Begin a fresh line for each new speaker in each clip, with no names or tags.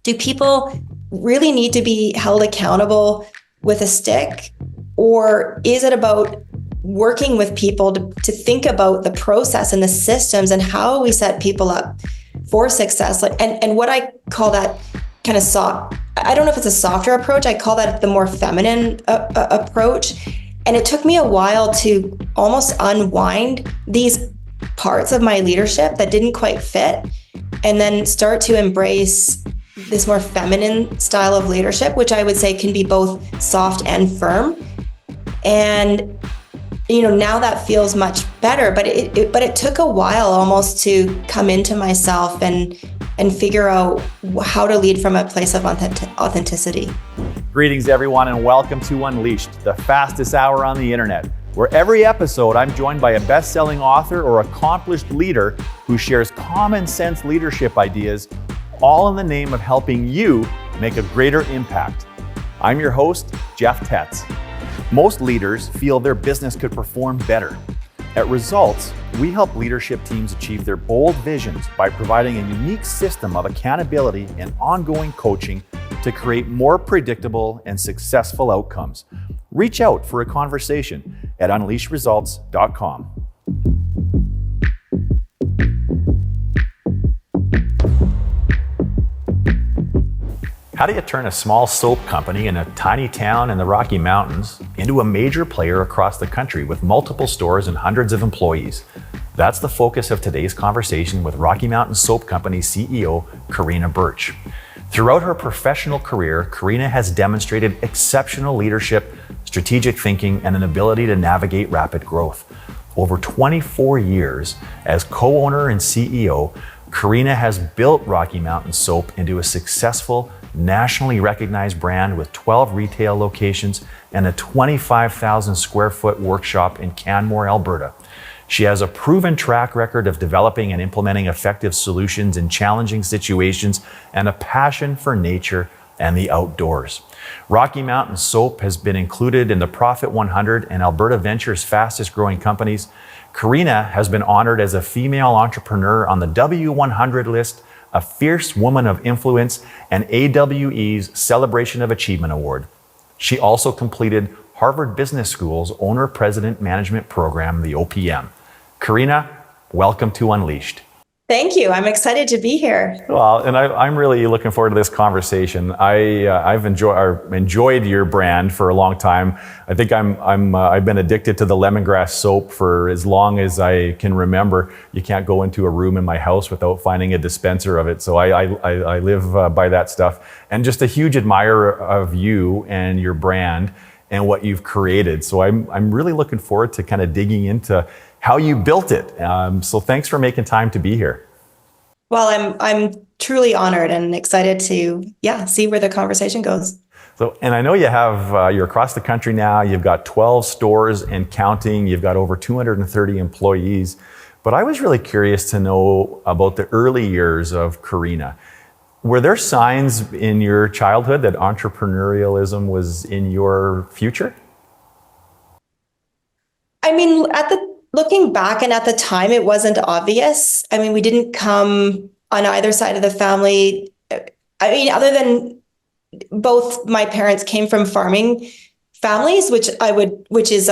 do people really need to be held accountable with a stick? Or is it about working with people to think about the process and the systems and how we set people up for success? And what I call that kind of soft, I don't know if it's a softer approach, I call that the more feminine approach. And it took me a while to almost unwind these parts of my leadership that didn't quite fit, and then start to embrace this more feminine style of leadership, which I would say can be both soft and firm. And now that feels much better, but it took a while almost to come into myself and figure out how to lead from a place of authenticity.
Greetings, everyone, and welcome to Unleashed, the fastest hour on the internet, where every episode I'm joined by a best-selling author or accomplished leader who shares common sense leadership ideas, all in the name of helping you make a greater impact. I'm your host, Jeff Tetz. Most leaders feel their business could perform better. At Results, we help leadership teams achieve their bold visions by providing a unique system of accountability and ongoing coaching to create more predictable and successful outcomes. Reach out for a conversation at unleashresults.com. How do you turn a small soap company in a tiny town in the Rocky Mountains into a major player across the country with multiple stores and hundreds of employees? That's the focus of today's conversation with Rocky Mountain Soap Company CEO Karina Birch. Throughout her professional career, Karina has demonstrated exceptional leadership, strategic thinking, and an ability to navigate rapid growth. Over 24 years as co-owner and CEO, Karina has built Rocky Mountain Soap into a successful, nationally recognized brand with 12 retail locations and a 25,000 square foot workshop in Canmore, Alberta. She has a proven track record of developing and implementing effective solutions in challenging situations and a passion for nature and the outdoors. Rocky Mountain Soap has been included in the Profit 100 and Alberta Ventures fastest growing companies. Karina has been honored as a female entrepreneur on the W100 list, a Fierce Woman of Influence, and AWE's Celebration of Achievement Award. She also completed Harvard Business School's Owner-President Management Program, the OPM. Karina, welcome to Unleashed.
Thank you. I'm excited to be here.
Well, and I'm really looking forward to this conversation. I've enjoyed your brand for a long time. I think I've been addicted to the lemongrass soap for as long as I can remember. You can't go into a room in my house without finding a dispenser of it. So I live by that stuff, and just a huge admirer of you and your brand and what you've created. So I'm really looking forward to kind of digging into how you built it. So thanks for making time to be here.
Well, I'm truly honored and excited to see where the conversation goes.
So, and I know you have, you're across the country now, you've got 12 stores and counting, you've got over 230 employees. But I was really curious to know about the early years of Karina. Were there signs in your childhood that entrepreneurialism was in your future?
I mean, looking back and at the time, it wasn't obvious. I mean, we didn't come on either side of the family. I mean, other than both my parents came from farming families, which is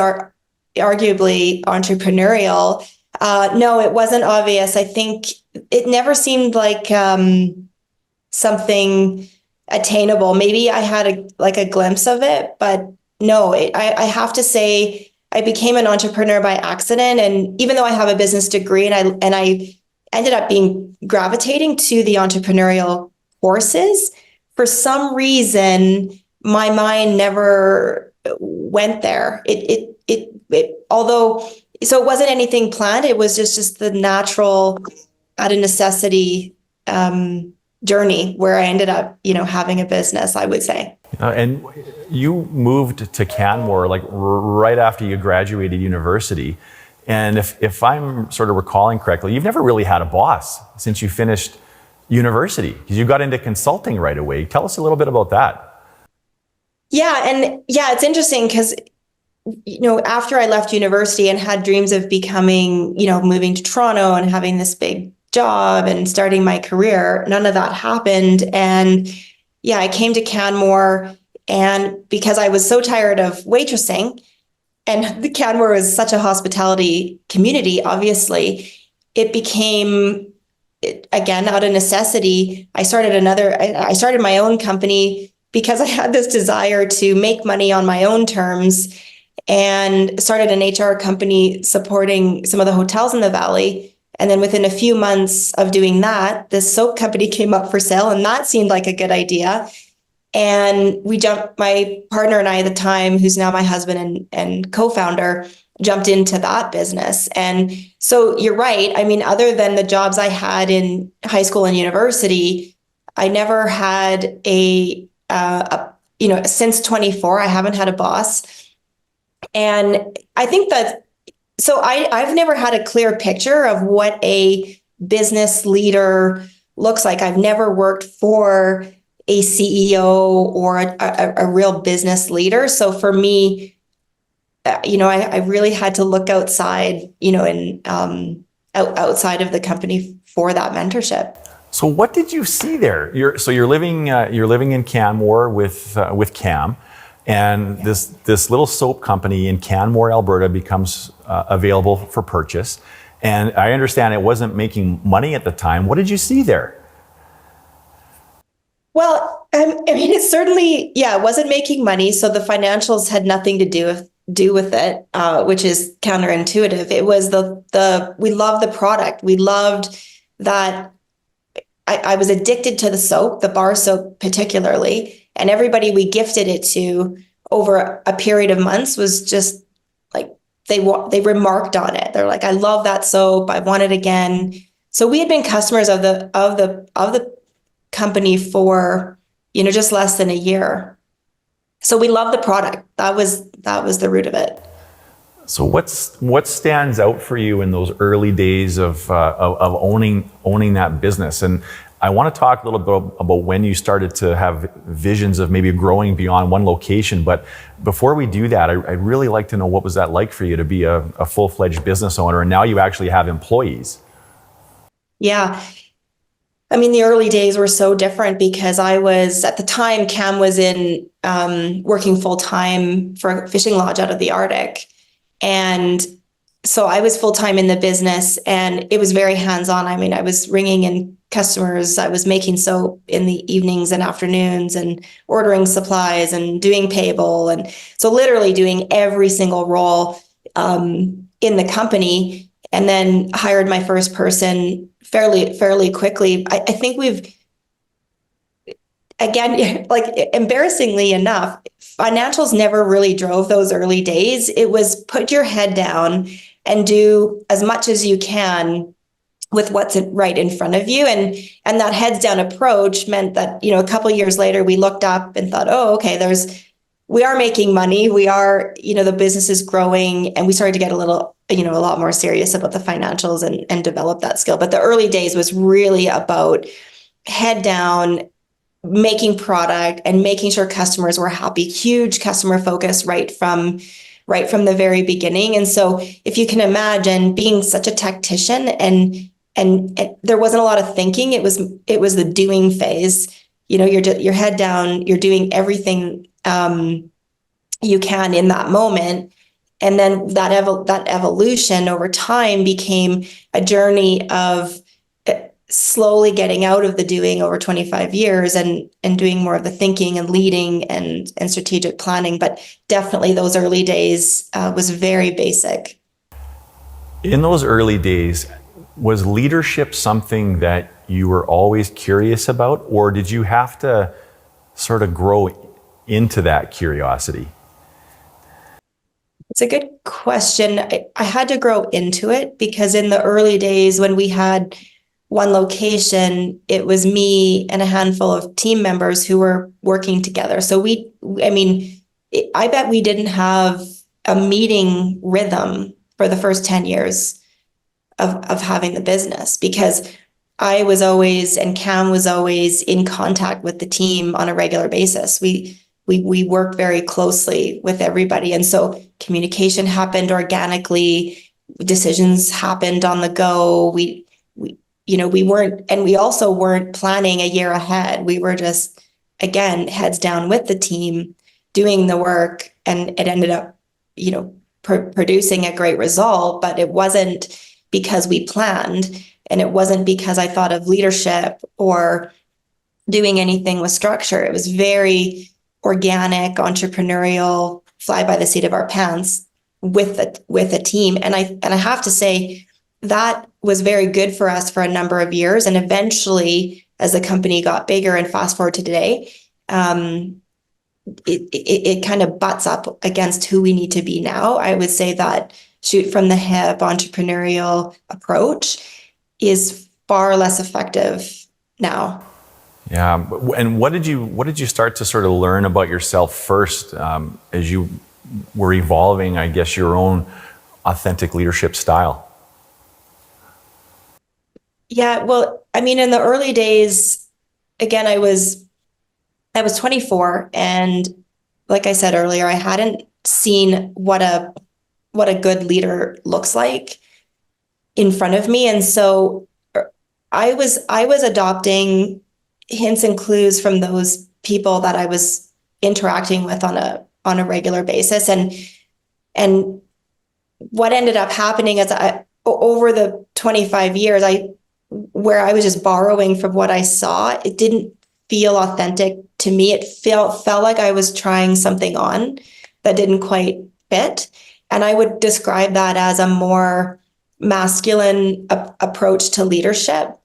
arguably entrepreneurial. No, it wasn't obvious. I think it never seemed like something attainable. Maybe I had a glimpse of it, but no, I have to say, I became an entrepreneur by accident. And even though I have a business degree and I ended up gravitating to the entrepreneurial courses, for some reason, my mind never went there. So it wasn't anything planned. It was just the natural, out of necessity, journey where I ended up, having a business, I would say.
And you moved to Canmore like right after you graduated university. And if I'm sort of recalling correctly, you've never really had a boss since you finished university, because you got into consulting right away. Tell us a little bit about that.
It's interesting because, after I left university and had dreams of becoming, moving to Toronto and having this big job and starting my career, none of that happened. And yeah, I came to Canmore, and because I was so tired of waitressing, and the Canmore was such a hospitality community, obviously, it became, again, out of necessity. I started my own company because I had this desire to make money on my own terms, and started an HR company supporting some of the hotels in the valley. And then within a few months of doing that, this soap company came up for sale, and that seemed like a good idea. And my partner and I at the time, who's now my husband and co-founder, jumped into that business. And so you're right. I mean, other than the jobs I had in high school and university, I never had since 24, I haven't had a boss. And I think that, so I've never had a clear picture of what a business leader looks like. I've never worked for a CEO or a real business leader. So for me, I really had to look outside, outside of the company for that mentorship.
So what did you see there? You're living in Canmore with Cam, and this little soap company in Canmore, Alberta, becomes available for purchase. And I understand it wasn't making money at the time. What did you see there?
Well, I mean, it certainly, it wasn't making money. So the financials had nothing to do with it, which is counterintuitive. It was we loved the product. We loved that. I was addicted to the soap, the bar soap particularly, and everybody we gifted it to over a period of months was just like, they remarked on it. They're like, I love that soap. I want it again. So we had been customers of the company for, just less than a year. So we love the product. That was the root of it.
So what stands out for you in those early days of owning that business? And I want to talk a little bit about when you started to have visions of maybe growing beyond one location. But before we do that, I'd really like to know, what was that like for you to be a full-fledged business owner, and now you actually have employees?
Yeah. I mean, the early days were so different because at the time, Cam was in working full-time for a fishing lodge out of the Arctic. And so I was full-time in the business, and it was very hands-on. I mean, I was ringing in customers. I was making soap in the evenings and afternoons and ordering supplies and doing payable. And so literally doing every single role in the company, and then hired my first person fairly quickly. I think we've, again, like, embarrassingly enough, financials never really drove those early days. It was put your head down and do as much as you can with what's right in front of you. And that heads down approach meant that, a couple of years later, we looked up and thought, oh, okay, we are making money. We are, the business is growing, and we started to get a lot more serious about the financials and develop that skill. But the early days was really about head down, making product and making sure customers were happy. Huge customer focus right from the very beginning. And so if you can imagine being such a tactician, and there wasn't a lot of thinking, it was the doing phase. Your head down, you're doing everything you can in that moment. And then that evolution over time became a journey of slowly getting out of the doing over 25 years and doing more of the thinking and leading and strategic planning. But definitely those early days was very basic.
In those early days, was leadership something that you were always curious about, or did you have to sort of grow into that curiosity?
It's a good question. I had to grow into it because in the early days when we had one location, it was me and a handful of team members who were working together. So I bet we didn't have a meeting rhythm for the first 10 years of having the business, because I was always, and Cam was always, in contact with the team on a regular basis. We work very closely with everybody. And so communication happened organically. Decisions happened on the go. we also weren't planning a year ahead. We were just, again, heads down with the team, doing the work, and it ended up, producing a great result, but it wasn't because we planned, and it wasn't because I thought of leadership or doing anything with structure. It was very organic, entrepreneurial, fly by the seat of our pants with a team. And I have to say that was very good for us for a number of years. And eventually, as the company got bigger, and fast forward to today, it kind of butts up against who we need to be now. I would say that shoot from the hip entrepreneurial approach is far less effective now.
Yeah. And what did you start to sort of learn about yourself first as you were evolving, I guess, your own authentic leadership style?
Yeah, well, I mean, in the early days, again, I was 24, and like I said earlier, I hadn't seen what a good leader looks like in front of me, and so I was adopting hints and clues from those people that I was interacting with on a regular basis, and what ended up happening is over the 25 years, where I was just borrowing from what I saw, it didn't feel authentic to me. It felt like I was trying something on that didn't quite fit. And I would describe that as a more masculine approach to leadership.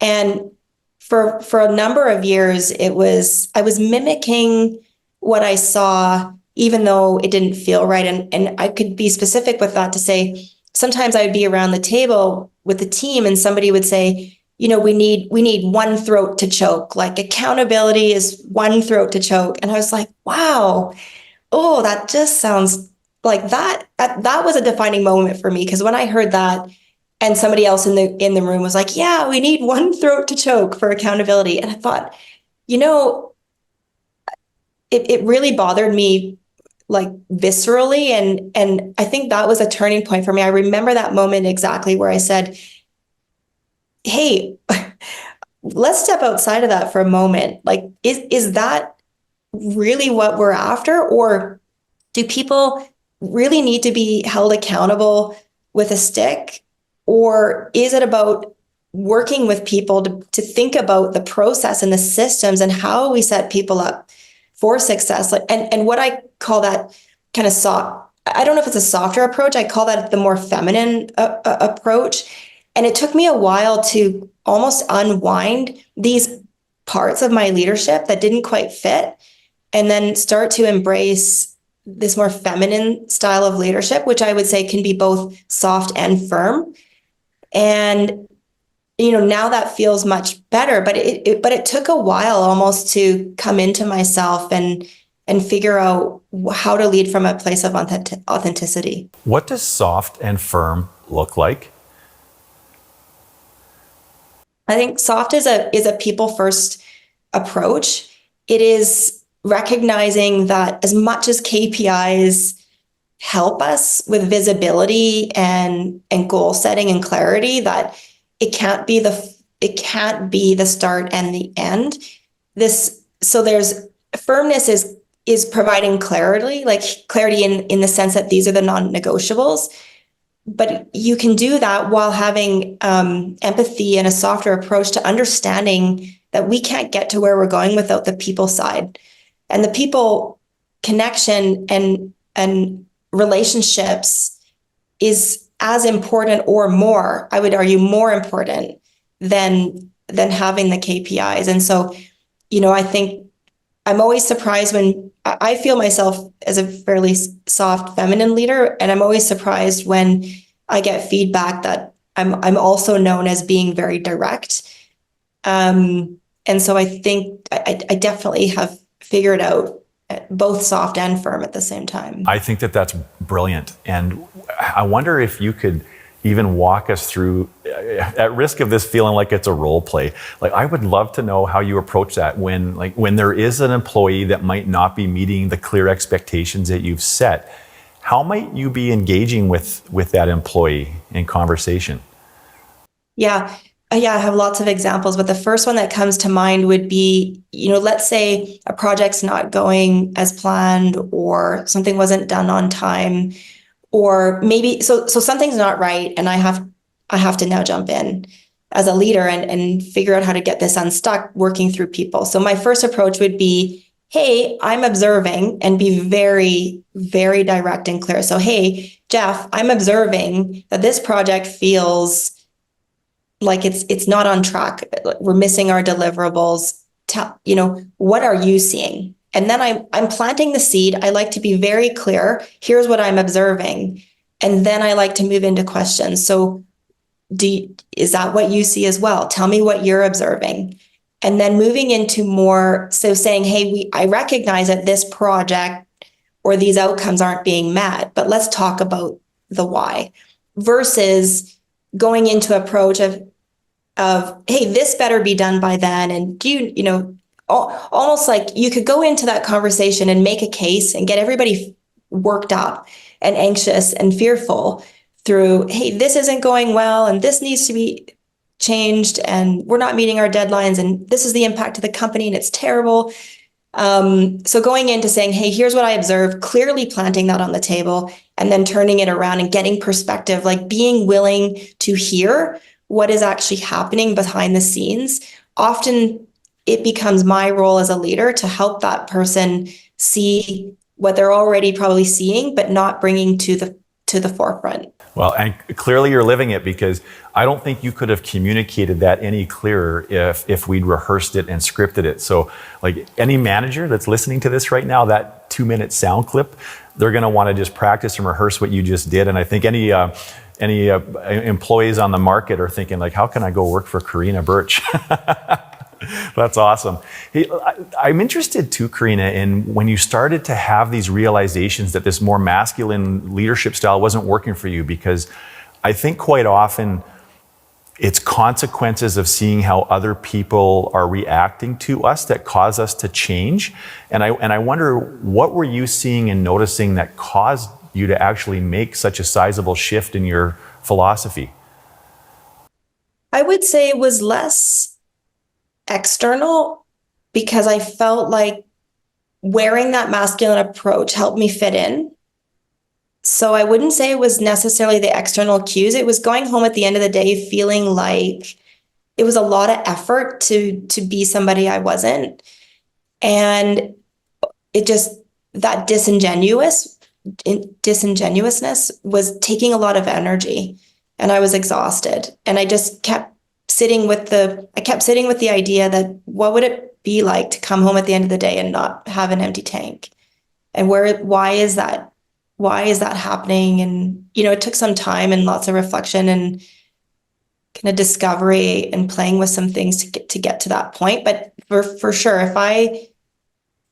And for a number of years, I was mimicking what I saw, even though it didn't feel right. And I could be specific with that to say, sometimes I would be around the table with the team and somebody would say, we need one throat to choke. Like, accountability is one throat to choke. And I was like, wow, oh, that just sounds like that was a defining moment for me. Because when I heard that, and somebody else in the room was like, yeah, we need one throat to choke for accountability. And I thought, it really bothered me, like, viscerally. And I think that was a turning point for me. I remember that moment exactly where I said, hey, let's step outside of that for a moment. Like, is that really what we're after? Or do people really need to be held accountable with a stick? Or is it about working with people to think about the process and the systems and how we set people up for success? And what I call that kind of soft, I don't know if it's a softer approach. I call that the more feminine approach. And it took me a while to almost unwind these parts of my leadership that didn't quite fit, and then start to embrace this more feminine style of leadership, which I would say can be both soft and firm. And, now that feels much better, but it took a while almost to come into myself and figure out how to lead from a place of authenticity.
What does soft and firm look like?
I think soft is a people first approach. It is recognizing that as much as KPIs help us with visibility and goal setting and clarity, that it can't be the start and the end. So there's firmness is providing clarity in the sense that these are the non-negotiables. But you can do that while having empathy and a softer approach to understanding that we can't get to where we're going without the people side. And the people connection and relationships is as important, or more, I would argue, more important than having the KPIs. And so, I think I'm always surprised when I feel myself as a fairly soft feminine leader, and I'm always surprised when I get feedback that I'm also known as being very direct. And so I think I definitely have figured out both soft and firm at the same time.
I think that's brilliant. And I wonder if you could even walk us through, at risk of this feeling like it's a role play, like, I would love to know how you approach that when there is an employee that might not be meeting the clear expectations that you've set. How might you be engaging with that employee in conversation?
Yeah. Yeah, I have lots of examples, but the first one that comes to mind would be, let's say a project's not going as planned or something wasn't done on time, or maybe so something's not right, and I have to now jump in as a leader and figure out how to get this unstuck working through people. So my first approach would be, hey, I'm observing, and be very, very direct and clear. So, hey, Jeff, I'm observing that this project feels like it's not on track. We're missing our deliverables. What are you seeing? And then I'm planting the seed. I like to be very clear. Here's what I'm observing. And then I like to move into questions. So is that what you see as well? Tell me what you're observing. And then moving into more, so saying, hey, I recognize that this project or these outcomes aren't being met, but let's talk about the why, versus going into approach of, hey, this better be done by then. And almost like you could go into that conversation and make a case and get everybody worked up and anxious and fearful through, hey, this isn't going well and this needs to be changed and we're not meeting our deadlines and this is the impact to the company and it's terrible. So going into saying, hey, here's what I observed, clearly planting that on the table, and then turning it around and getting perspective, like being willing to hear what is actually happening behind the scenes. Often it becomes my role as a leader to help that person see what they're already probably seeing, but not bringing to the forefront.
Well, and clearly you're living it, because I don't think you could have communicated that any clearer if we'd rehearsed it and scripted it. So like any manager that's listening to this right now, that 2-minute sound clip, they're going to want to just practice and rehearse what you just did. And I think any employees on the market are thinking like, how can I go work for Karina Birch? That's awesome. Hey, I'm interested too, Karina, in when you started to have these realizations that this more masculine leadership style wasn't working for you, because I think quite often it's consequences of seeing how other people are reacting to us that cause us to change. And I wonder, what were you seeing and noticing that caused you to actually make such a sizable shift in your philosophy?
I would say it was less external, because I felt like wearing that masculine approach helped me fit in. So I wouldn't say it was necessarily the external cues. It was going home at the end of the day feeling like it was a lot of effort to be somebody I wasn't. And it just, that disingenuousness was taking a lot of energy, and I was exhausted. And I just kept sitting with the idea that what would it be like to come home at the end of the day and not have an empty tank? And why is that happening? And, it took some time and lots of reflection and kind of discovery and playing with some things to get to that point. But for sure, if I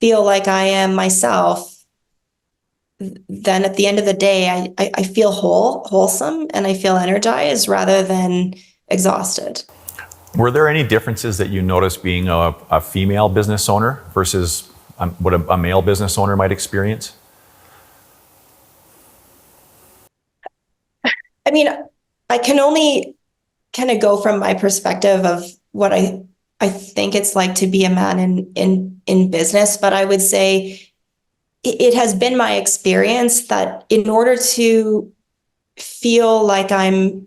feel like I am myself, then at the end of the day, I feel wholesome, and I feel energized rather than exhausted.
Were there any differences that you noticed being a female business owner versus what a male business owner might experience?
I mean, I can only kind of go from my perspective of what I think it's like to be a man in business, but I would say it has been my experience that in order to feel like I've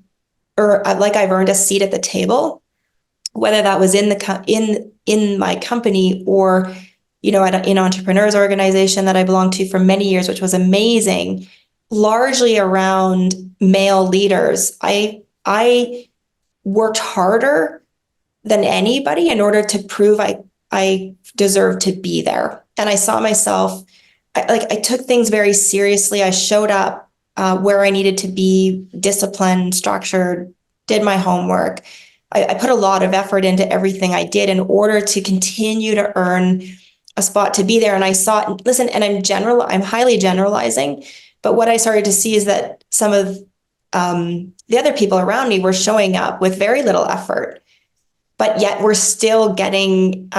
earned a seat at the table, whether that was in my company or at in Entrepreneur's organization that I belonged to for many years, which was amazing, largely around male leaders. I worked harder than anybody in order to prove I deserved to be there, and I saw myself. I took things very seriously. I showed up where I needed to be, disciplined, structured, did my homework. I put a lot of effort into everything I did in order to continue to earn a spot to be there. And I saw, listen, and I'm highly generalizing, but what I started to see is that some of the other people around me were showing up with very little effort, but yet we're still getting,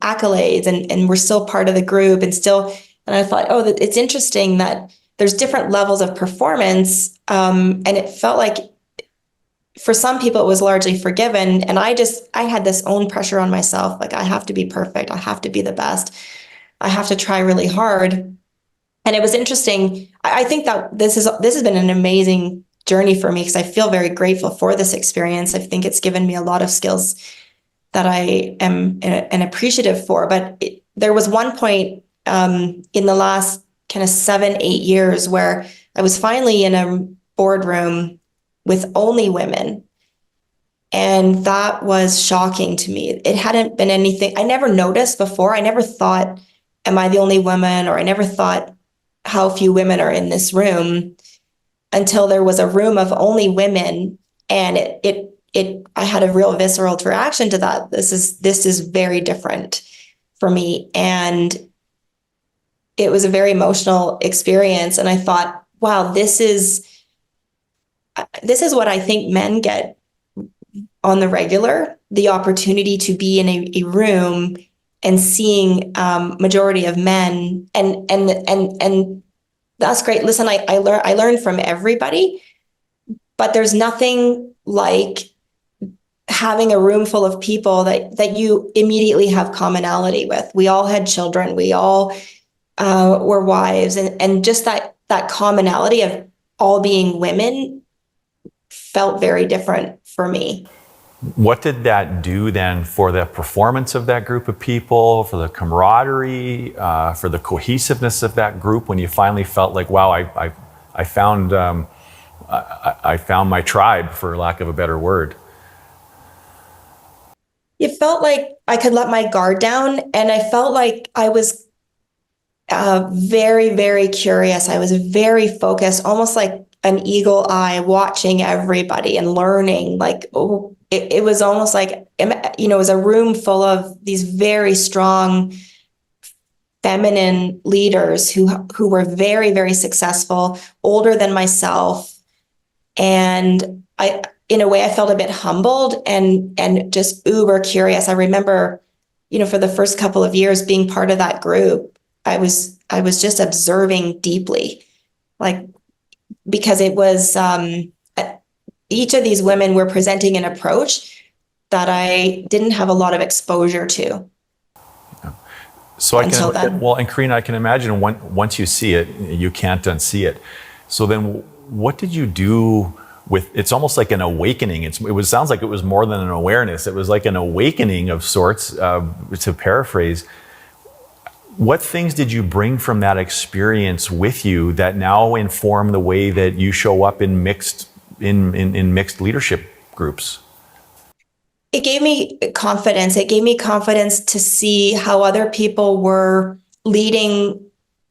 accolades, and we're still part of the group and I thought, it's interesting that there's different levels of performance. And it felt like for some people it was largely forgiven. And I had this own pressure on myself. Like, I have to be perfect. I have to be the best. I have to try really hard. And it was interesting. I think that this has been an amazing journey for me, because I feel very grateful for this experience. I think it's given me a lot of skills that I am and appreciative for. But there was one point in the last kind of 7-8 years where I was finally in a boardroom with only women. And that was shocking to me. It hadn't been anything I never noticed before. I never thought, am I the only woman? Or I never thought, how few women are in this room, until there was a room of only women. And I had a real visceral reaction to that. This is very different for me. And it was a very emotional experience. And I thought, wow, this is what I think men get on the regular, the opportunity to be in a room and seeing majority of men, and that's great. Listen, I learned from everybody, but there's nothing like having a room full of people that you immediately have commonality with. We all had children. We all were wives, and just that commonality of all being women felt very different for me.
What did that do then for the performance of that group of people, for the camaraderie, for the cohesiveness of that group, when you finally felt like, wow, I found my tribe, for lack of a better word?
It felt like I could let my guard down, and I felt like I was very, very curious. I was very focused, almost like an eagle eye, watching everybody and learning. Like, oh, it was almost like, it was a room full of these very strong feminine leaders who were very, very successful, older than myself. And in a way, I felt a bit humbled and just uber curious. I remember, for the first couple of years being part of that group, I was just observing deeply, like, because it was each of these women were presenting an approach that I didn't have a lot of exposure to.
So and Karina, I can imagine once you see it, you can't unsee it. So then, what did you do with? It's almost like an awakening. It sounds like it was more than an awareness. It was like an awakening of sorts. To paraphrase, what things did you bring from that experience with you that now inform the way that you show up in mixed leadership groups?
It gave me confidence. It gave me confidence to see how other people were leading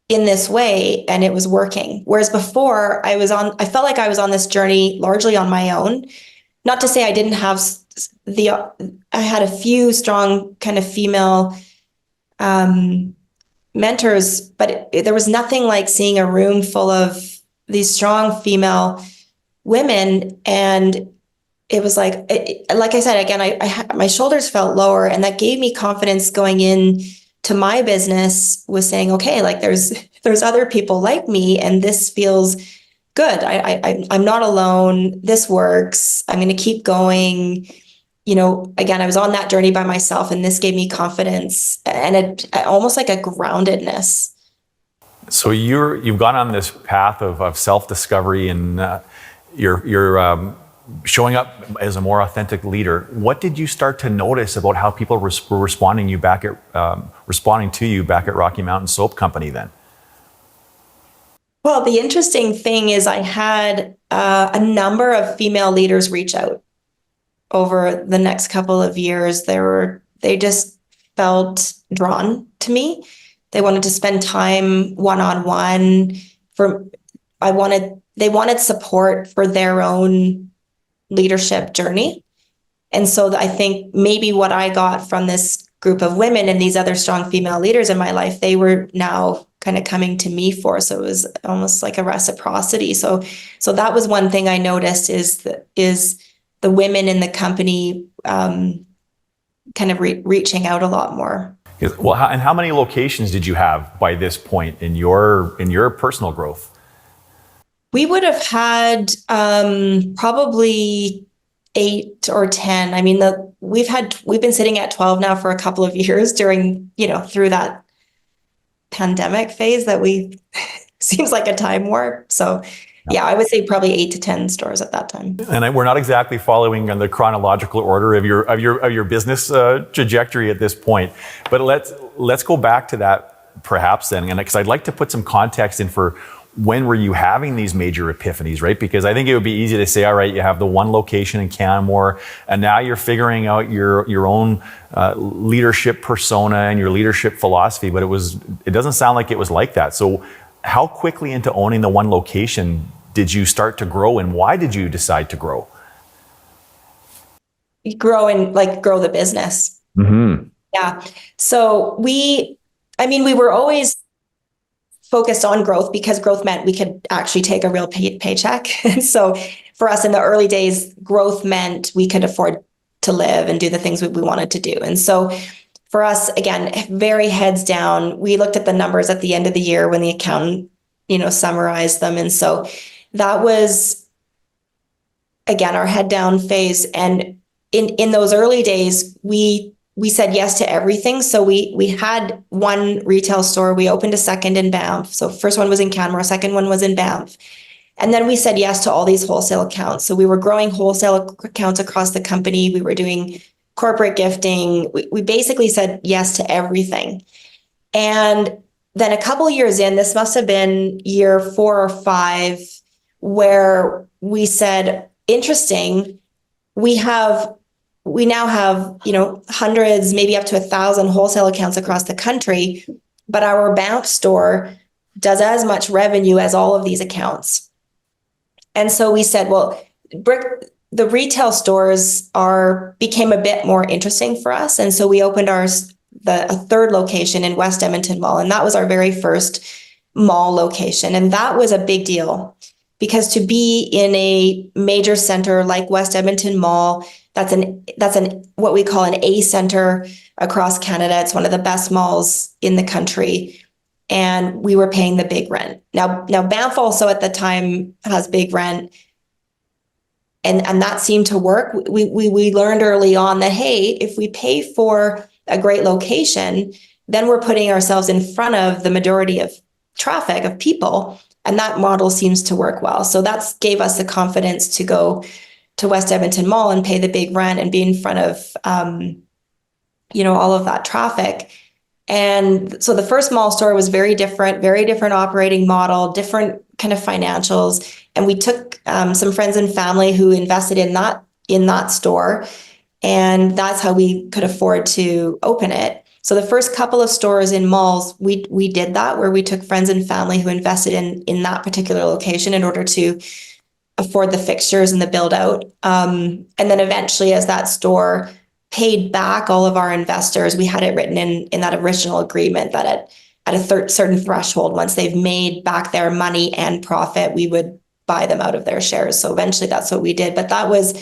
in this way, and it was working. Whereas before, I felt like I was on this journey largely on my own. Not to say I didn't have I had a few strong kind of female mentors, but there was nothing like seeing a room full of these strong female women. And it was like I said, again, my shoulders felt lower, and that gave me confidence going in to my business, was saying, okay, like there's other people like me, and this feels good. I'm not alone. This works. I'm going to keep going. Again, I was on that journey by myself, and this gave me confidence and almost like a groundedness.
So you've gone on this path of self-discovery, and you're showing up as a more authentic leader. What did you start to notice about how people were responding to you back at Rocky Mountain Soap Company then?
Well, the interesting thing is I had a number of female leaders reach out over the next couple of years. They just felt drawn to me. They wanted to spend time one-on-one. They wanted support for their own leadership journey. And so I think maybe what I got from this group of women and these other strong female leaders in my life, they were now kind of coming to me for. So it was almost like a reciprocity. So that was one thing I noticed is the women in the company kind of reaching out a lot more.
Well, and how many locations did you have by this point in your personal growth?
We would have had probably 8 or 10. I mean, we've been sitting at 12 now for a couple of years during, through that pandemic phase that seems like a time warp. So yeah, I would say probably 8 to 10 stores at that time.
And we're not exactly following on the chronological order of your business trajectory at this point, but let's go back to that perhaps then, and because I'd like to put some context in for when were you having these major epiphanies, right? Because I think it would be easy to say, all right, you have the one location in Canmore, and now you're figuring out your own leadership persona and your leadership philosophy, but it doesn't sound like it was like that. So how quickly into owning the one location did you start to grow, and why did you decide to grow?
Grow the business.
Mm-hmm.
Yeah. So we were always focused on growth because growth meant we could actually take a real paycheck. And so for us in the early days, growth meant we could afford to live and do the things we wanted to do. And so for us, again, very heads down, we looked at the numbers at the end of the year when the accountant, summarized them. And so that was, again, our head down phase. And in those early days, we said yes to everything. So we had one retail store. We opened a second in Banff. So first one was in Canmore, second one was in Banff. And then we said yes to all these wholesale accounts. So we were growing wholesale accounts across the company. We were doing corporate gifting. We basically said yes to everything. And then a couple of years in, this must have been year 4 or 5, where we said, interesting, we now have, hundreds, maybe up to 1,000 wholesale accounts across the country, but our Banff store does as much revenue as all of these accounts. And so we said, well, the retail stores became a bit more interesting for us. And so we opened a third location in West Edmonton Mall. And that was our very first mall location. And that was a big deal because to be in a major center like West Edmonton Mall, that's what we call an A center across Canada. It's one of the best malls in the country. And we were paying the big rent. Now Banff also at the time has big rent. And that seemed to work. We learned early on that, hey, if we pay for a great location, then we're putting ourselves in front of the majority of traffic of people. And that model seems to work well. So that gave us the confidence to go to West Edmonton Mall and pay the big rent and be in front of, all of that traffic. And so the first mall store was very different operating model, different kind of financials. And we took some friends and family who invested in that store. And that's how we could afford to open it. So the first couple of stores in malls, we did that, where we took friends and family who invested in that particular location in order to afford the fixtures and the build out. And then eventually, as that store paid back all of our investors, we had it written in that original agreement that at a certain threshold, once they've made back their money and profit, we would buy them out of their shares. So eventually that's what we did. But that was,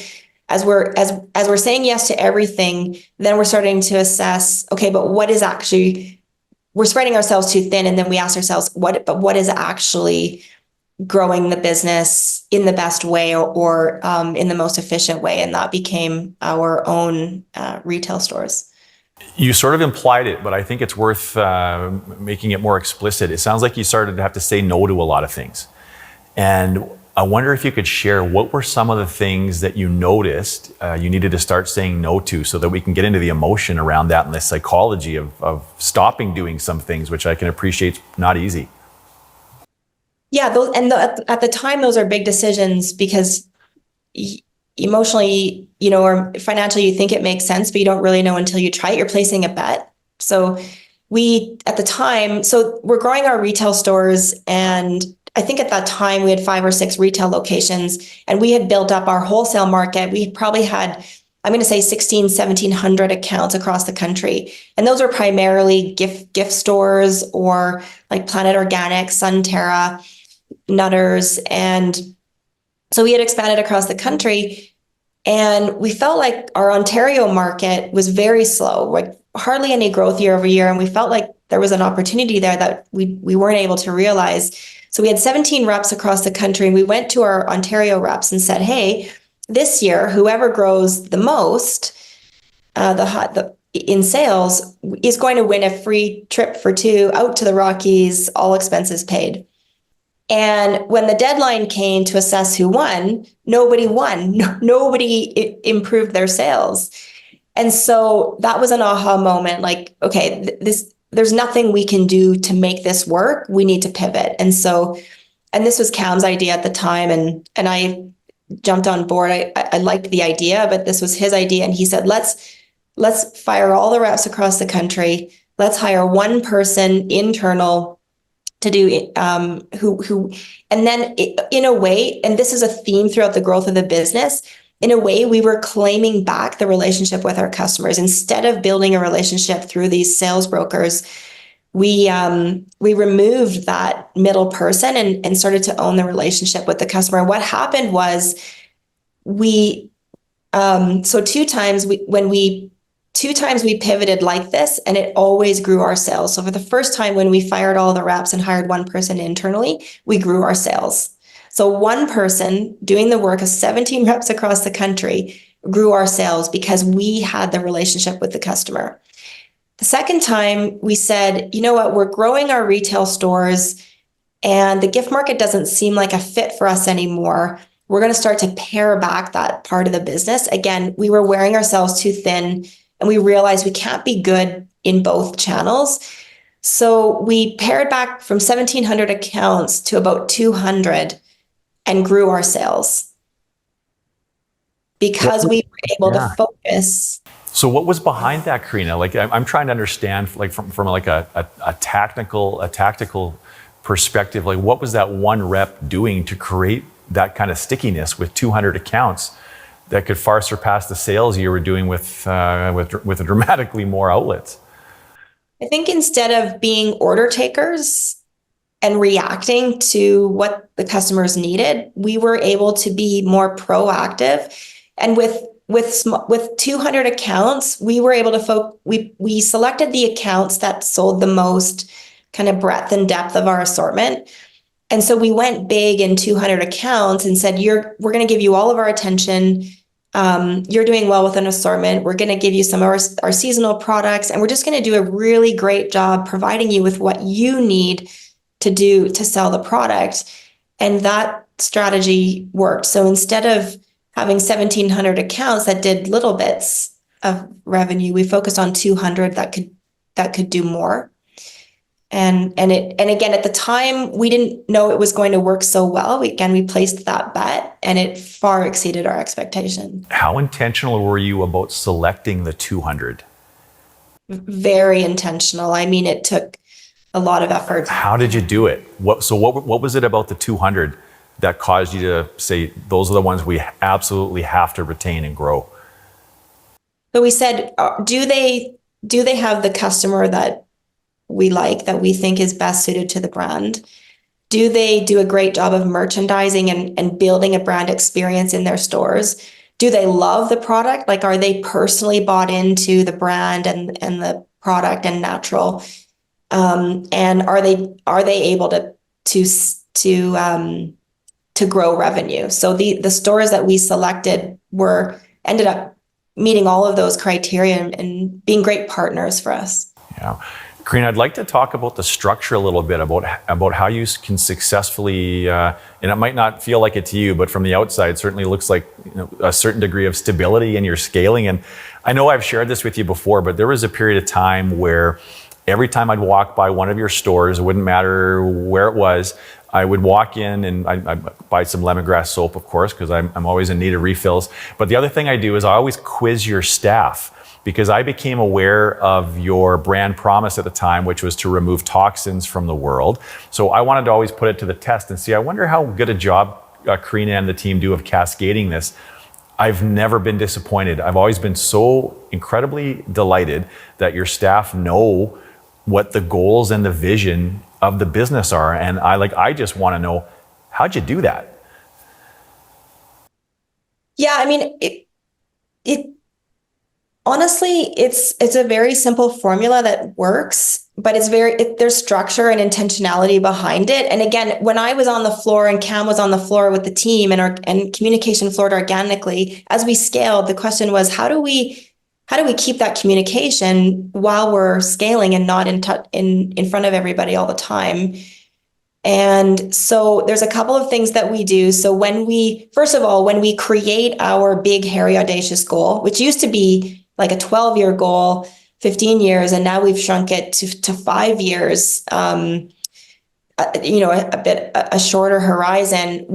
as we're saying yes to everything, then we're starting to assess, okay, but we're spreading ourselves too thin. And then we ask ourselves, what is actually growing the business in the best way or in the most efficient way? And that became our own retail stores.
You sort of implied it, but I think it's worth making it more explicit. It sounds like you started to have to say no to a lot of things. And I wonder if you could share what were some of the things that you noticed you needed to start saying no to, so that we can get into the emotion around that and the psychology of stopping doing some things, which I can appreciate is not easy.
Yeah, at the time, those are big decisions because emotionally, or financially, you think it makes sense, but you don't really know until you try it. You're placing a bet. So at the time, we're growing our retail stores, and I think at that time we had 5 or 6 retail locations, and we had built up our wholesale market. We probably had, I'm going to say 1,700 accounts across the country. And those are primarily gift stores or like Planet Organic, Sunterra, Nutters. And so we had expanded across the country, and we felt like our Ontario market was very slow, like hardly any growth year over year. And we felt like there was an opportunity there that we weren't able to realize. So we had 17 reps across the country, and we went to our Ontario reps and said, hey, this year, whoever grows the most, in sales is going to win a free trip for two out to the Rockies, all expenses paid. And when the deadline came to assess who won, nobody won. Nobody improved their sales. And so that was an aha moment. Like, okay, there's nothing we can do to make this work. We need to pivot. And this was Cam's idea at the time, and I jumped on board. I liked the idea, but this was his idea, and he said, let's fire all the reps across the country. Let's hire one person internal to do and then in a way, and this is a theme throughout the growth of the business, in a way, we were claiming back the relationship with our customers. Instead of building a relationship through these sales brokers, we removed that middle person and started to own the relationship with the customer. What happened was two times we pivoted like this, and it always grew our sales. So for the first time, when we fired all the reps and hired one person internally, we grew our sales. So one person doing the work of 17 reps across the country grew our sales because we had the relationship with the customer. The second time we said, you know what, we're growing our retail stores and the gift market doesn't seem like a fit for us anymore. We're going to start to pare back that part of the business. Again, we were wearing ourselves too thin, and we realized we can't be good in both channels. So we pared back from 1,700 accounts to about 200 and grew our sales because we were able to focus.
So what was behind that, Karina? Like, I'm trying to understand, like from like a tactical perspective, like what was that one rep doing to create that kind of stickiness with 200 accounts that could far surpass the sales you were doing with dramatically more outlets?
I think instead of being order takers and reacting to what the customers needed, we were able to be more proactive. And with 200 accounts, we were able to we selected the accounts that sold the most kind of breadth and depth of our assortment. And so we went big in 200 accounts and said, we're going to give you all of our attention. You're doing well with an assortment. We're going to give you some of our seasonal products, and we're just going to do a really great job providing you with what you need to do to sell the product. And that strategy worked. So instead of having 1,700 accounts that did little bits of revenue, we focused on 200 that could do more. And again, at the time, we didn't know it was going to work so well. We placed that bet, and it far exceeded our expectation.
How intentional were you about selecting the 200?
Very intentional. I mean, it took a lot of effort.
How did you do it? What was it about the 200 that caused you to say, those are the ones we absolutely have to retain and grow?
So we said, do they have the customer that we like, that we think is best suited to the brand? Do they do a great job of merchandising and building a brand experience in their stores? Do they love the product? Like, are they personally bought into the brand and the product and natural? And are they able to grow revenue? So the stores that we selected ended up meeting all of those criteria and being great partners for us.
Yeah. Karina, I'd like to talk about the structure a little bit, about how you can successfully, and it might not feel like it to you, but from the outside, it certainly looks like a certain degree of stability in your scaling. And I know I've shared this with you before, but there was a period of time where every time I'd walk by one of your stores, it wouldn't matter where it was, I would walk in and I'd buy some lemongrass soap, of course, because I'm always in need of refills. But the other thing I do is I always quiz your staff, because I became aware of your brand promise at the time, which was to remove toxins from the world. So I wanted to always put it to the test and see, I wonder how good a job Karina and the team do of cascading this. I've never been disappointed. I've always been so incredibly delighted that your staff know what the goals and the vision of the business are. And I just want to know, how'd you do that?
Yeah, I mean, it honestly, it's a very simple formula that works, but there's structure and intentionality behind it. And again, when I was on the floor and Cam was on the floor with the team and communication flowed organically, as we scaled, the question was, how do we keep that communication while we're scaling and not in front of everybody all the time? And so there's a couple of things that we do. So first of all, when we create our big, hairy, audacious goal, which used to be like a 12-year goal, 15 years, and now we've shrunk it to 5 years, a shorter horizon,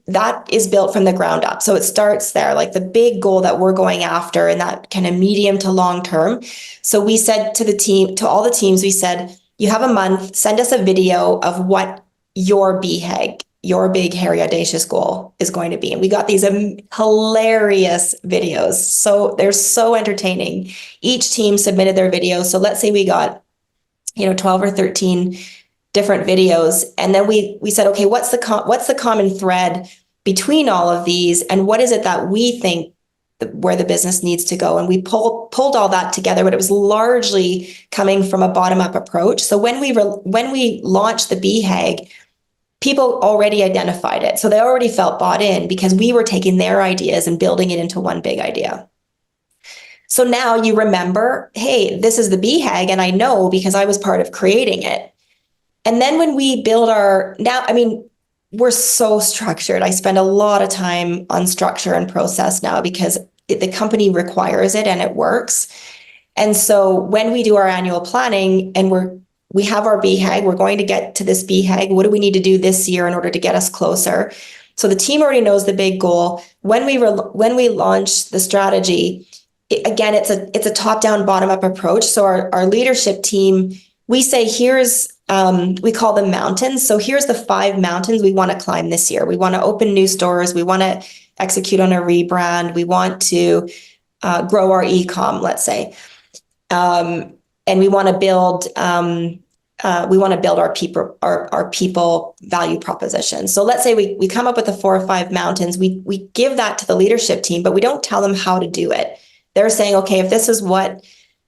that is built from the ground up. So it starts there, like the big goal that we're going after and that kind of medium to long term. So we said to all the teams, we said, you have a month, send us a video of what your BHAG, your big, hairy, audacious goal is going to be. And we got these hilarious videos. So they're so entertaining. Each team submitted their videos. So let's say we got, 12 or 13 different videos. And then we said, okay, what's the common thread between all of these? And what is it that we think where the business needs to go? And we pulled all that together, but it was largely coming from a bottom-up approach. So when we launched the BHAG, people already identified it. So they already felt bought in because we were taking their ideas and building it into one big idea. So now you remember, hey, this is the BHAG, and I know because I was part of creating it. And then when we build we're so structured. I spend a lot of time on structure and process now because the company requires it and it works. And so when we do our annual planning and we have our BHAG, we're going to get to this BHAG. What do we need to do this year in order to get us closer? So the team already knows the big goal. When we launch the strategy, again, it's a top-down, bottom-up approach. So our leadership team, we say, we call them mountains. So here's the 5 mountains we want to climb this year. We want to open new stores. We want to execute on a rebrand. We want to grow our e-com, let's say. And we want to build our people value proposition. So let's say we come up with the 4 or 5 mountains. We give that to the leadership team, but we don't tell them how to do it. They're saying, okay, if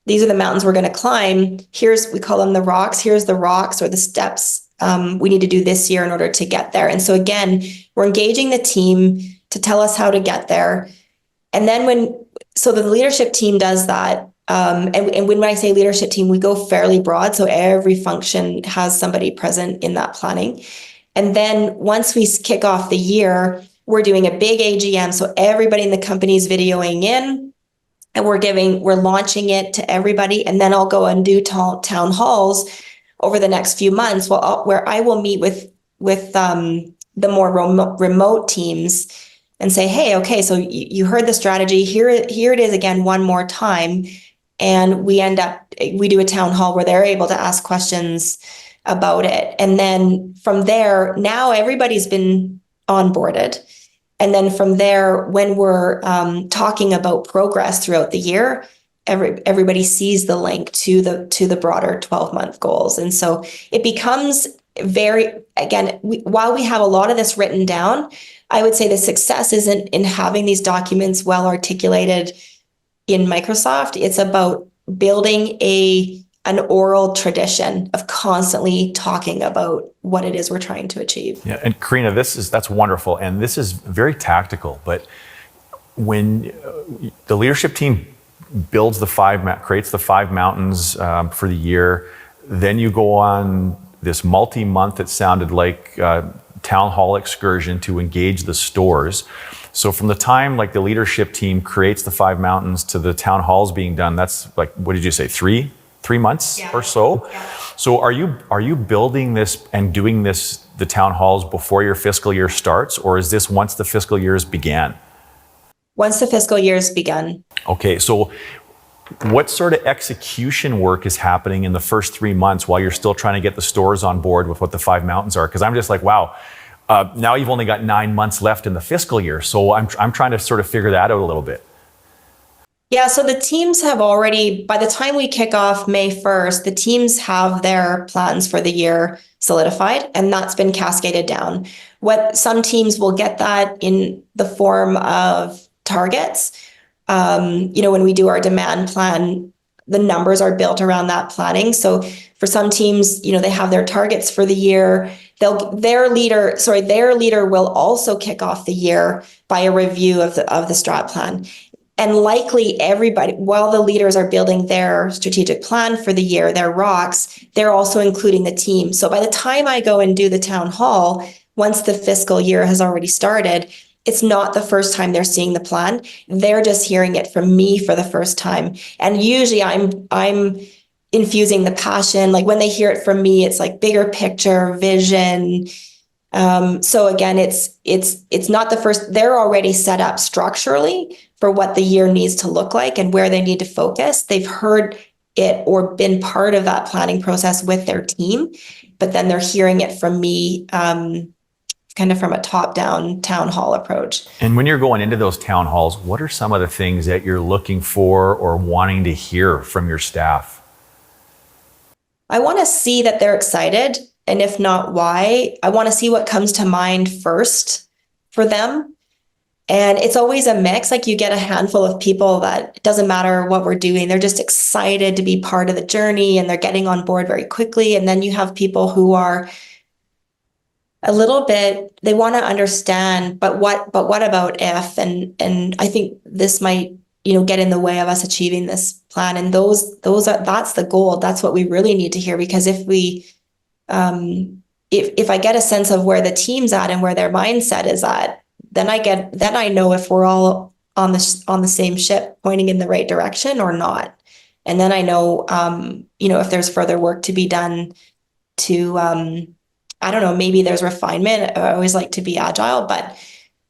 these are the mountains we're going to climb. We call them the rocks. Here's the rocks or the steps we need to do this year in order to get there. And so again, we're engaging the team to tell us how to get there. And then so the leadership team does that. And when I say leadership team, we go fairly broad. So every function has somebody present in that planning. And then once we kick off the year, we're doing a big AGM. So everybody in the company is videoing in. And we're launching it to everybody. And then I'll go and do town halls over the next few months where I will meet with the more remote teams and say, hey, okay, so you heard the strategy. Here it is again, one more time. And we do a town hall where they're able to ask questions about it. And then from there, now everybody's been onboarded. And then from there, when we're talking about progress throughout the year, everybody sees the link to the broader 12-month goals. And so it becomes while we have a lot of this written down, I would say the success isn't in having these documents well articulated in Microsoft. It's about building an oral tradition of constantly talking about what it is we're trying to achieve.
Yeah, and Karina, that's wonderful, and this is very tactical. But when the leadership team creates the 5 mountains for the year, then you go on this multi-month, it sounded like, town hall excursion to engage the stores. So from the time like the leadership team creates the 5 mountains to the town halls being done, that's like, what did you say, 3 months or so? Yeah. So are you building this and doing this, the town halls, before your fiscal year starts, or is this once the fiscal years began?
Once the fiscal years begun.
Okay, so what sort of execution work is happening in the first 3 months while you're still trying to get the stores on board with what the 5 mountains are? Because I'm just like, wow, now you've only got 9 months left in the fiscal year. So I'm trying to sort of figure that out a little bit.
Yeah, so the teams have already, by the time we kick off May 1st, the teams have their plans for the year solidified, and that's been cascaded down. Some teams will get that in the form of targets. When we do our demand plan, the numbers are built around that planning. So for some teams, they have their targets for the year. Their leader will also kick off the year by a review of the strat plan. And likely everybody, while the leaders are building their strategic plan for the year, their rocks, they're also including the team. So by the time I go and do the town hall, once the fiscal year has already started, it's not the first time they're seeing the plan. They're just hearing it from me for the first time. And usually I'm infusing the passion. Like when they hear it from me, it's like bigger picture, vision. So again, it's not the first, they're already set up structurally for what the year needs to look like and where they need to focus. They've heard it or been part of that planning process with their team, but then they're hearing it from me, kind of from a top-down town hall approach.
And when you're going into those town halls, what are some of the things that you're looking for or wanting to hear from your staff?
I want to see that they're excited, and if not, why. I want to see what comes to mind first for them. And it's always a mix. Like you get a handful of people that it doesn't matter what we're doing. They're just excited to be part of the journey and they're getting on board very quickly. And then you have people who are a little bit, they want to understand, but what about if? And I think this might, get in the way of us achieving this plan. And that's the goal. That's what we really need to hear, because if we, if I get a sense of where the team's at and where their mindset is at, then I know if we're all on the same ship pointing in the right direction or not. And then I know, if there's further work to be done to, I don't know, maybe there's refinement. I always like to be agile, but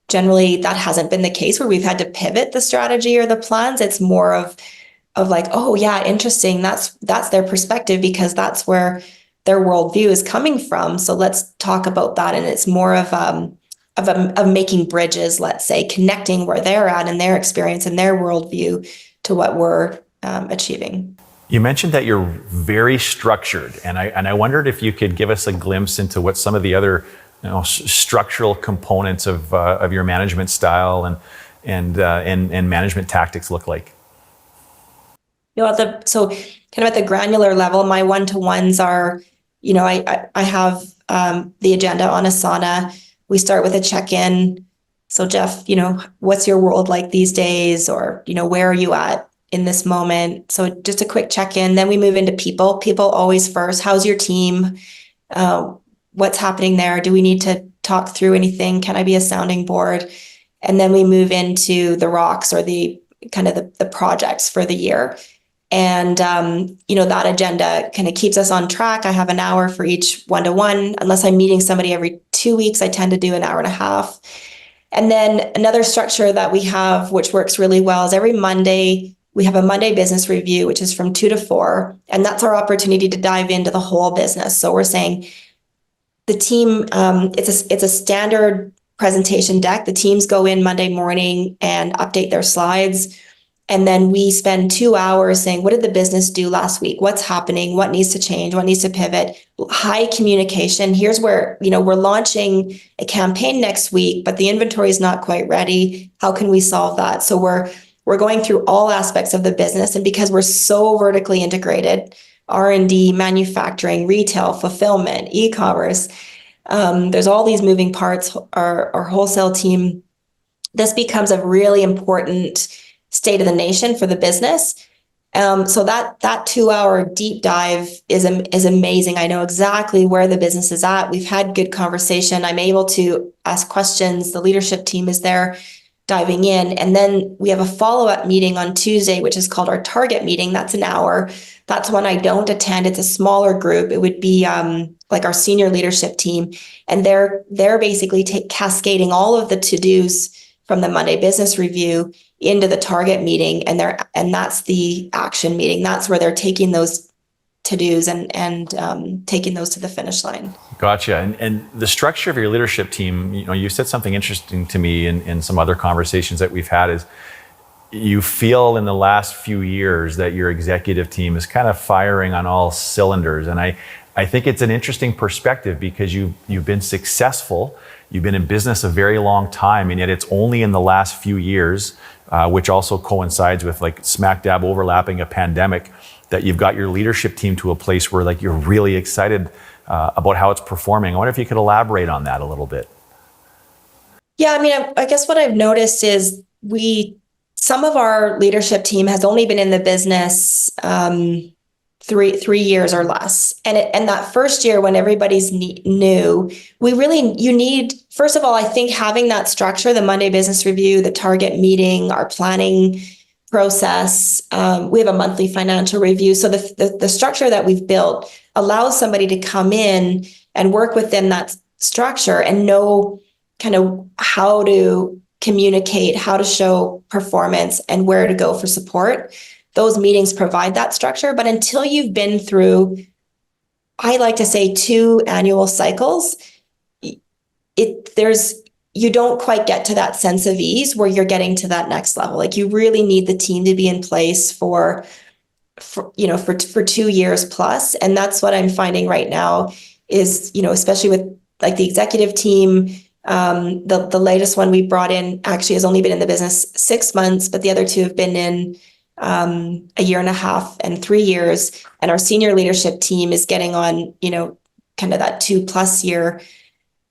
generally that hasn't been the case where we've had to pivot the strategy or the plans. It's more of like, oh yeah, interesting. That's their perspective because that's where their worldview is coming from. So let's talk about that. And it's more of making bridges, let's say, connecting where they're at and their experience and their worldview to what we're achieving.
You mentioned that you're very structured, and I wondered if you could give us a glimpse into what some of the other structural components of your management style and management tactics look like.
So kind of at the granular level, my one-to-ones are, I have the agenda on Asana. We start with a check-in. So Jeff, what's your world like these days? Or, where are you at in this moment? So just a quick check-in. Then we move into people. People always first. How's your team? What's happening there? Do we need to talk through anything? Can I be a sounding board? And then we move into the rocks or the kind of the projects for the year. And, that agenda kind of keeps us on track. I have an hour for each one-to-one. Unless I'm meeting somebody every 2 weeks, I tend to do an hour and a half. And then another structure that we have, which works really well, is every Monday, we have a Monday business review, which is from 2 to 4. And that's our opportunity to dive into the whole business. So we're saying the team, it's a standard presentation deck. The teams go in Monday morning and update their slides. And then we spend 2 hours saying, what did the business do last week? What's happening? What needs to change? What needs to pivot? High communication. Here's where, we're launching a campaign next week, but the inventory is not quite ready. How can we solve that? So we're going through all aspects of the business. And because we're so vertically integrated, R&D, manufacturing, retail, fulfillment, e-commerce, there's all these moving parts. Our wholesale team, this becomes a really important state of the nation for the business. So that 2 hour deep dive is amazing. I know exactly where the business is at. We've had good conversation. I'm able to ask questions. The leadership team is there diving in. And then we have a follow-up meeting on Tuesday, which is called our target meeting. That's an hour. That's one I don't attend. It's a smaller group. It would be like our senior leadership team. And they're basically cascading all of the to-dos from the Monday business review into the target meeting, and that's the action meeting. That's where they're taking those to-dos and taking those to the finish line.
Gotcha. And the structure of your leadership team, you said something interesting to me in some other conversations that we've had, is you feel in the last few years that your executive team is kind of firing on all cylinders. And I think it's an interesting perspective because you've been successful. You've been in business a very long time, and yet it's only in the last few years, which also coincides with like smack dab overlapping a pandemic, that you've got your leadership team to a place where like you're really excited about how it's performing. I wonder if you could elaborate on that a little bit.
Yeah, I mean, I guess what I've noticed is some of our leadership team has only been in the business 3 years or less. And that first year when everybody's new, you need, first of all, I think having that structure, the Monday business review, the target meeting, our planning process, we have a monthly financial review. So the structure that we've built allows somebody to come in and work within that structure and know kind of how to communicate, how to show performance, and where to go for support. Those meetings provide that structure. But until you've been through, I like to say, 2 annual cycles, you don't quite get to that sense of ease where you're getting to that next level. Like you really need the team to be in place for 2 years plus. And that's what I'm finding right now is, especially with like the executive team, the latest one we brought in actually has only been in the business 6 months, but the other 2 have been in a year and a half and 3 years. And our senior leadership team is getting on, kind of that 2+ year.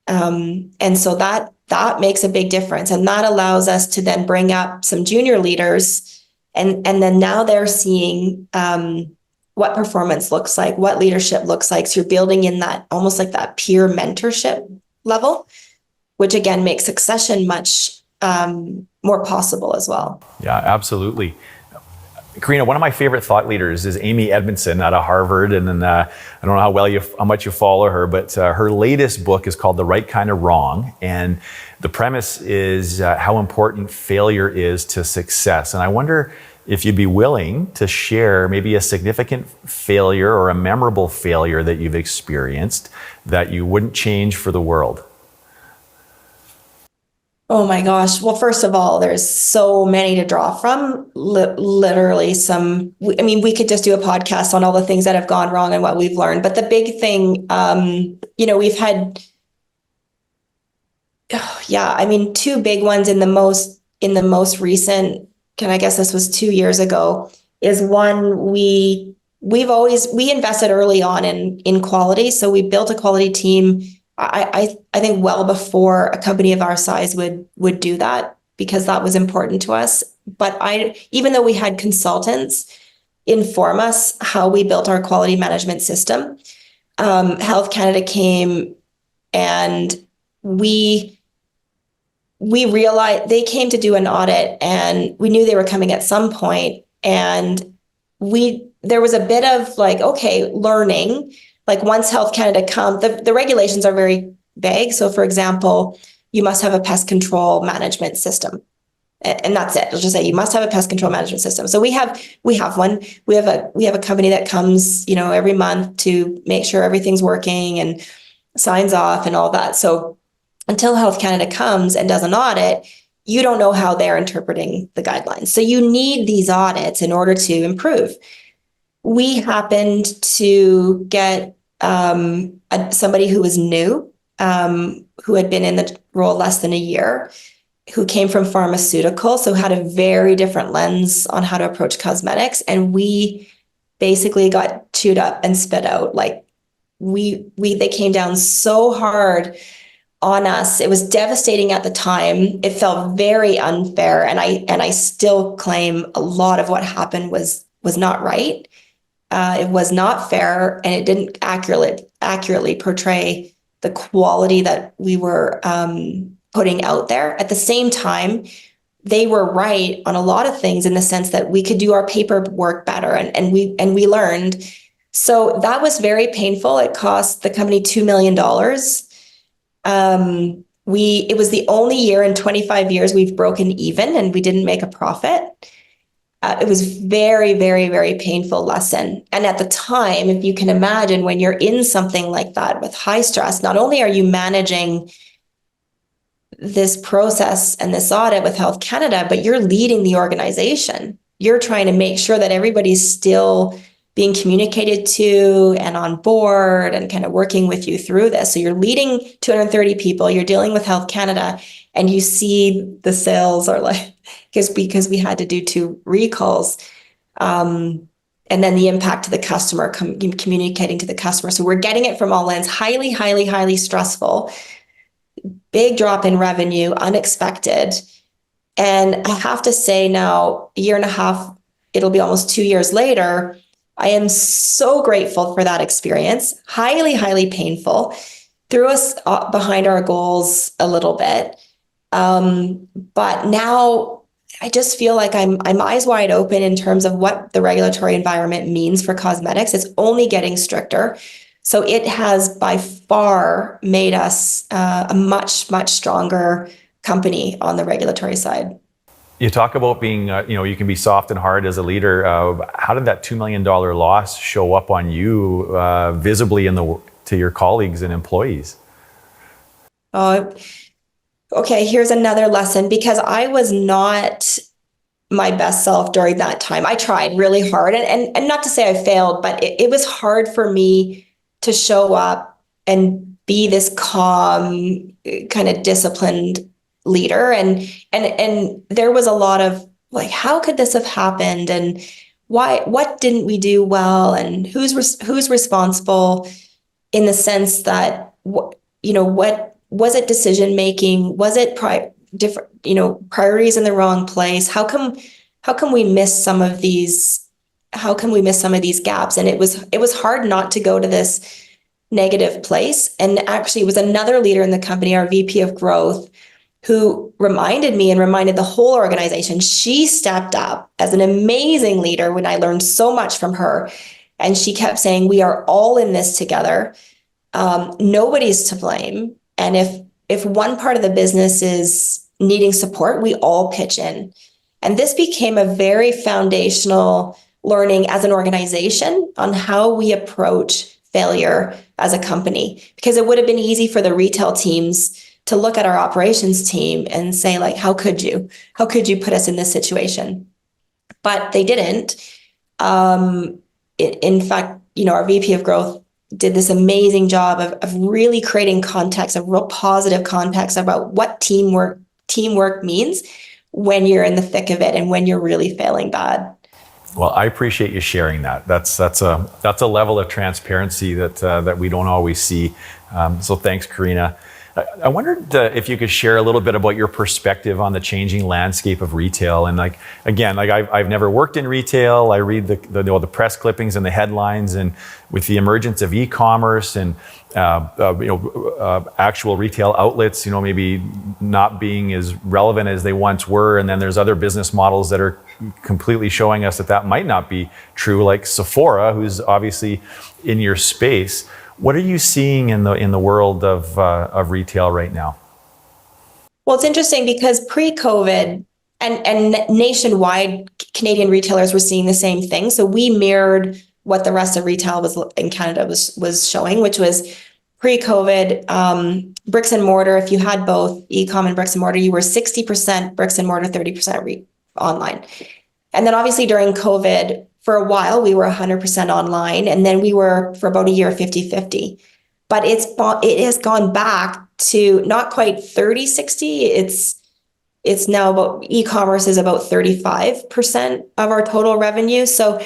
And so that makes a big difference. And that allows us to then bring up some junior leaders. And then now they're seeing what performance looks like, what leadership looks like. So you're building in that almost like that peer mentorship level, which again makes succession much more possible as well.
Yeah, absolutely. Karina, one of my favorite thought leaders is Amy Edmondson out of Harvard, and then I don't know how much you follow her, but her latest book is called The Right Kind of Wrong, and the premise is how important failure is to success. And I wonder if you'd be willing to share maybe a significant failure or a memorable failure that you've experienced that you wouldn't change for the world.
Oh my gosh. Well, first of all, there's so many to draw from. Literally we could just do a podcast on all the things that have gone wrong and what we've learned. But the big thing, we've had, 2 big ones in the most recent, and I guess this was 2 years ago, is one, we invested early on in quality. So we built a quality team. I think well before a company of our size would do that, because that was important to us. But even though we had consultants inform us how we built our quality management system, Health Canada came and we realized they came to do an audit, and we knew they were coming at some point, and there was a bit of like, okay, learning. Like once Health Canada comes, the regulations are very vague. So for example, you must have a pest control management system. And that's it. It'll just say you must have a pest control management system. So we have one. We have a company that comes, every month to make sure everything's working and signs off and all that. So until Health Canada comes and does an audit, you don't know how they're interpreting the guidelines. So you need these audits in order to improve. We happened to get somebody who was new, who had been in the role less than a year, who came from pharmaceutical, so had a very different lens on how to approach cosmetics. And we basically got chewed up and spit out. Like they came down so hard on us. It was devastating at the time. It felt very unfair. And I still claim a lot of what happened was not right. It was not fair, and it didn't accurately portray the quality that we were putting out there. At the same time, they were right on a lot of things in the sense that we could do our paperwork better, and we learned. So that was very painful. It cost the company $2 million. It was the only year in 25 years we've broken even, and we didn't make a profit. It was very, very, very painful lesson. And at the time, if you can imagine, when you're in something like that with high stress, not only are you managing this process and this audit with Health Canada, but you're leading the organization. You're trying to make sure that everybody's still being communicated to and on board and kind of working with you through this. So you're leading 230 people, you're dealing with Health Canada, and you see the sales are like, because we had to do 2 recalls. and then the impact to the customer, communicating to the customer. So we're getting it from all ends, highly, highly, highly stressful, big drop in revenue, unexpected. And I have to say now, a year and a half, it'll be almost 2 years later, I am so grateful for that experience. Highly, highly painful. Threw us behind our goals a little bit. But now I just feel like I'm eyes wide open in terms of what the regulatory environment means for cosmetics. It's only getting stricter. So it has by far made us a much, much stronger company on the regulatory side.
You talk about being, you can be soft and hard as a leader. How did that $2 million loss show up on you visibly to your colleagues and employees?
Okay, here's another lesson, because I was not my best self during that time. I tried really hard, and not to say I failed, but it was hard for me to show up and be this calm, kind of disciplined leader. And there was a lot of like, how could this have happened? And what didn't we do well? And who's responsible, in the sense that, what was it decision making? Was it priorities in the wrong place? How come we miss some of these? How can we miss some of these gaps? And it was hard not to go to this negative place. And actually, it was another leader in the company, our VP of growth, who reminded me and reminded the whole organization. She stepped up as an amazing leader when I learned so much from her. And she kept saying, we are all in this together. Nobody's to blame. And if one part of the business is needing support, we all pitch in. And this became a very foundational learning as an organization on how we approach failure as a company. Because it would have been easy for the retail teams to look at our operations team and say, like, how could you put us in this situation? But they didn't. In fact, our VP of growth did this amazing job of really creating context, a real positive context about what teamwork means when you're in the thick of it and when you're really failing bad.
Well, I appreciate you sharing that. That's a level of transparency that we don't always see. So thanks, Karina. I wondered if you could share a little bit about your perspective on the changing landscape of retail. And I've never worked in retail. I read the press clippings and the headlines, and with the emergence of e-commerce and actual retail outlets, maybe not being as relevant as they once were. And then there's other business models that are completely showing us that might not be true, like Sephora, who's obviously in your space. What are you seeing in the world of retail right now?
Well, it's interesting because pre-COVID and nationwide, Canadian retailers were seeing the same thing. So we mirrored what the rest of retail in Canada was showing, which was pre-COVID, bricks and mortar. If you had both e-com and bricks and mortar, you were 60% bricks and mortar, 30% online. And then obviously during COVID, for a while, we were 100% online, and then we were, for about a year, 50-50. But it has gone back to not quite 30-60. It's now about, e-commerce is about 35% of our total revenue. So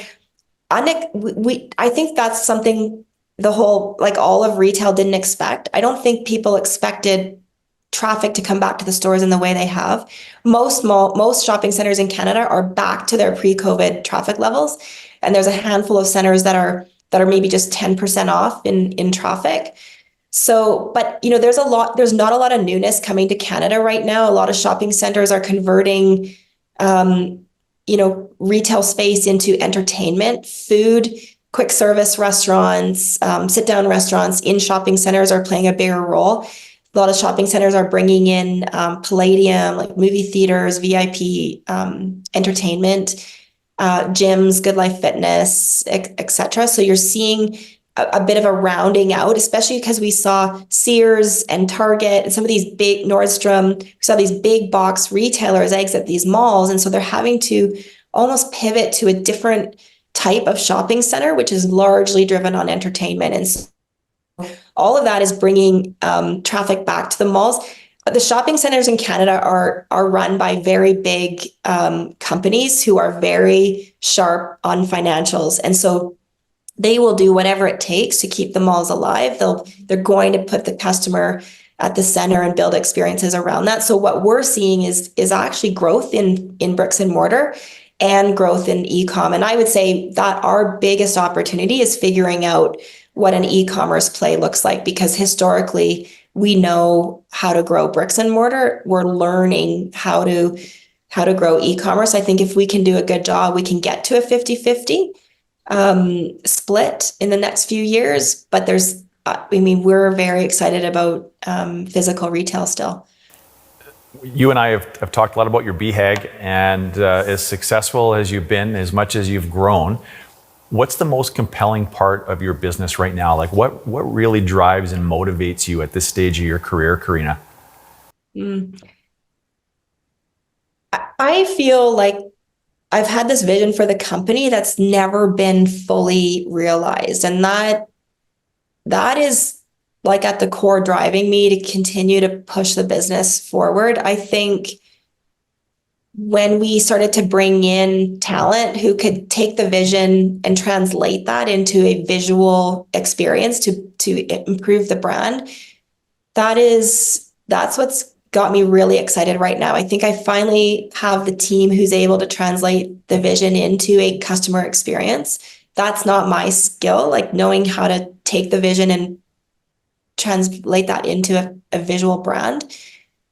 I think that's something all of retail didn't expect. I don't think people expected traffic to come back to the stores in the way they have. Most shopping centers in Canada are back to their pre-COVID traffic levels, and there's a handful of centers that are maybe just 10% off in traffic. So, but there's not a lot of newness coming to Canada right now. A lot of shopping centers are converting retail space into entertainment, food, quick service restaurants, sit-down restaurants in shopping centers are playing a bigger role. A lot of shopping centers are bringing in Palladium, like movie theaters, VIP entertainment, gyms, Good Life Fitness, etc. So you're seeing a bit of a rounding out, especially because we saw Sears and Target and some of these big Nordstrom, we saw these big box retailers exit these malls. And so they're having to almost pivot to a different type of shopping center, which is largely driven on entertainment. And all of that is bringing traffic back to the malls. the shopping centers in Canada are run by very big companies who are very sharp on financials, and so they will do whatever it takes to keep the malls alive. They're going to put the customer at the center and build experiences around that. So what we're seeing is actually growth in bricks and mortar and growth in e-com. And I would say that our biggest opportunity is figuring out what an e-commerce play looks like, because historically we know how to grow bricks and mortar. We're learning how to grow e-commerce. I think if we can do a good job, we can get to a 50-50 split in the next few years. But we're very excited about physical retail still.
You and I have talked a lot about your BHAG, and as successful as you've been, as much as you've grown, what's the most compelling part of your business right now? Like what really drives and motivates you at this stage of your career, Karina?
I feel like I've had this vision for the company that's never been fully realized. And that is like at the core driving me to continue to push the business forward. I think when we started to bring in talent who could take the vision and translate that into a visual experience to improve the brand, that's what's got me really excited right now. I think I finally have the team who's able to translate the vision into a customer experience. That's not my skill, like knowing how to take the vision and translate that into a visual brand.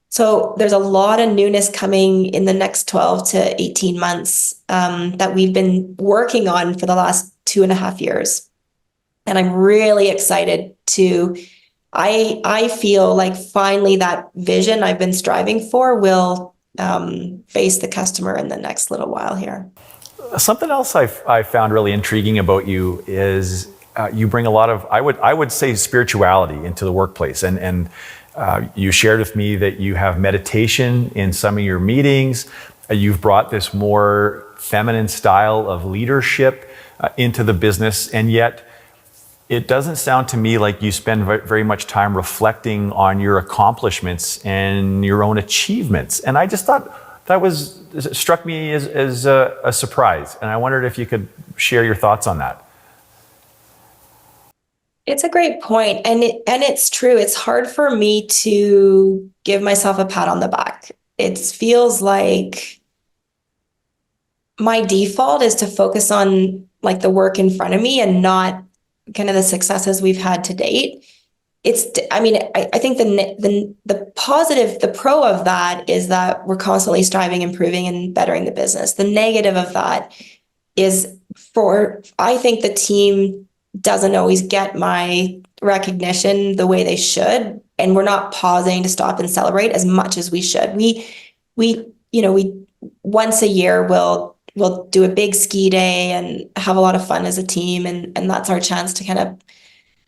So there's a lot of newness coming in the next 12 to 18 months that we've been working on for the last 2.5 years. And I'm really excited I feel like finally that vision I've been striving for will face the customer in the next little while here.
Something else I found really intriguing about you is you bring a lot of, I would say, spirituality into the workplace. And you shared with me that you have meditation in some of your meetings. You've brought this more feminine style of leadership into the business. And yet it doesn't sound to me like you spend very much time reflecting on your accomplishments and your own achievements. And I just thought that struck me as a surprise. And I wondered if you could share your thoughts on that.
It's a great point. And it's true. It's hard for me to give myself a pat on the back. It feels like my default is to focus on like the work in front of me and not kind of the successes we've had to date. I think the positive, the pro of that is that we're constantly striving, improving, and bettering the business. The negative of that is I think the team doesn't always get my recognition the way they should. And we're not pausing to stop and celebrate as much as we should. We once a year we'll do a big ski day and have a lot of fun as a team. And that's our chance to kind of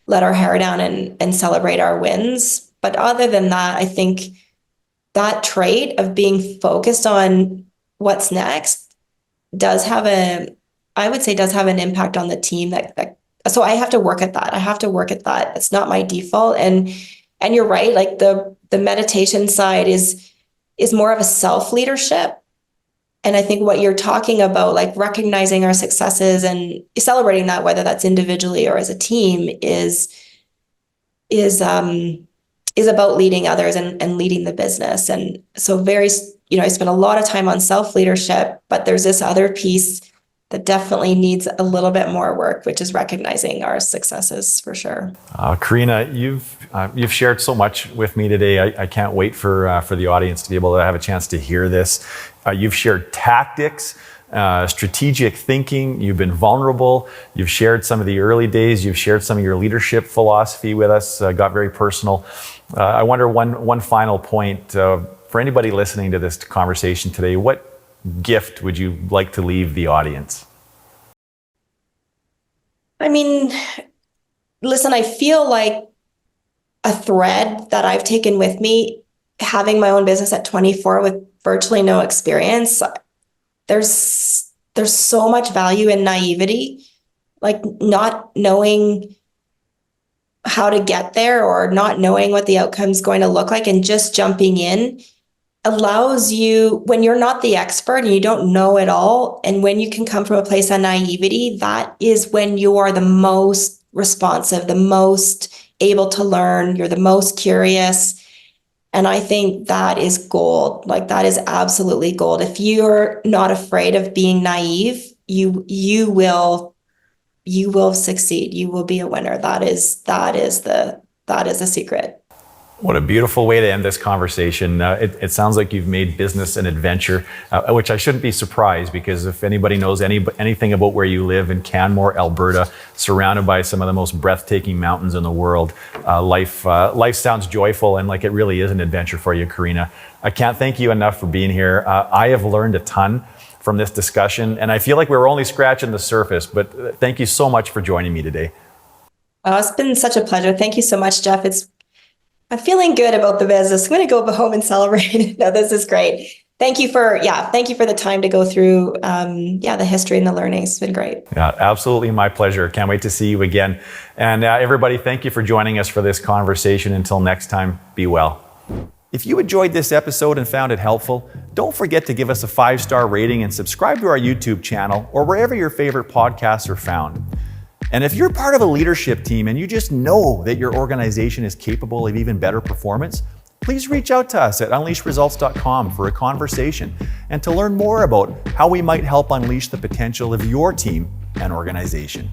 let our hair down and celebrate our wins. But other than that, I think that trait of being focused on what's next does have an impact on the team so I have to work at that. It's not my default. And you're right, like the meditation side is more of a self-leadership. And I think what you're talking about, like recognizing our successes and celebrating that, whether that's individually or as a team, is about leading others and leading the business. And so I spend a lot of time on self-leadership, but there's this other piece that definitely needs a little bit more work, which is recognizing our successes for sure.
Karina, you've shared so much with me today. I can't wait for the audience to be able to have a chance to hear this. You've shared tactics, strategic thinking. You've been vulnerable. You've shared some of the early days. You've shared some of your leadership philosophy with us. Got very personal. I wonder one final point for anybody listening to this conversation today. What gift would you like to leave the audience?
I mean, listen, I feel like a thread that I've taken with me, having my own business at 24 with virtually no experience, there's so much value in naivety, like not knowing how to get there or not knowing what the outcome is going to look like, and just jumping in allows you, when you're not the expert and you don't know it all, and when you can come from a place of naivety, that is when you are the most responsive, the most able to learn, you're the most curious. And I think that is gold. Like, that is absolutely gold. If you're not afraid of being naive, you will succeed. You will be a winner. That is the secret.
What a beautiful way to end this conversation. It sounds like you've made business an adventure, which I shouldn't be surprised, because if anybody knows anything about where you live in Canmore, Alberta, surrounded by some of the most breathtaking mountains in the world, life sounds joyful, and like it really is an adventure for you, Karina. I can't thank you enough for being here. I have learned a ton from this discussion, and I feel like we're only scratching the surface, but thank you so much for joining me today.
Oh, it's been such a pleasure. Thank you so much, Jeff. I'm feeling good about the business. I'm going to go home and celebrate. No, this is great. Thank you for the time to go through the history and the learnings. It's been great.
Yeah, absolutely my pleasure. Can't wait to see you again. And everybody, thank you for joining us for this conversation. Until next time, be well. If you enjoyed this episode and found it helpful, don't forget to give us a 5-star rating and subscribe to our YouTube channel or wherever your favorite podcasts are found. And if you're part of a leadership team and you just know that your organization is capable of even better performance, please reach out to us at unleashresults.com for a conversation and to learn more about how we might help unleash the potential of your team and organization.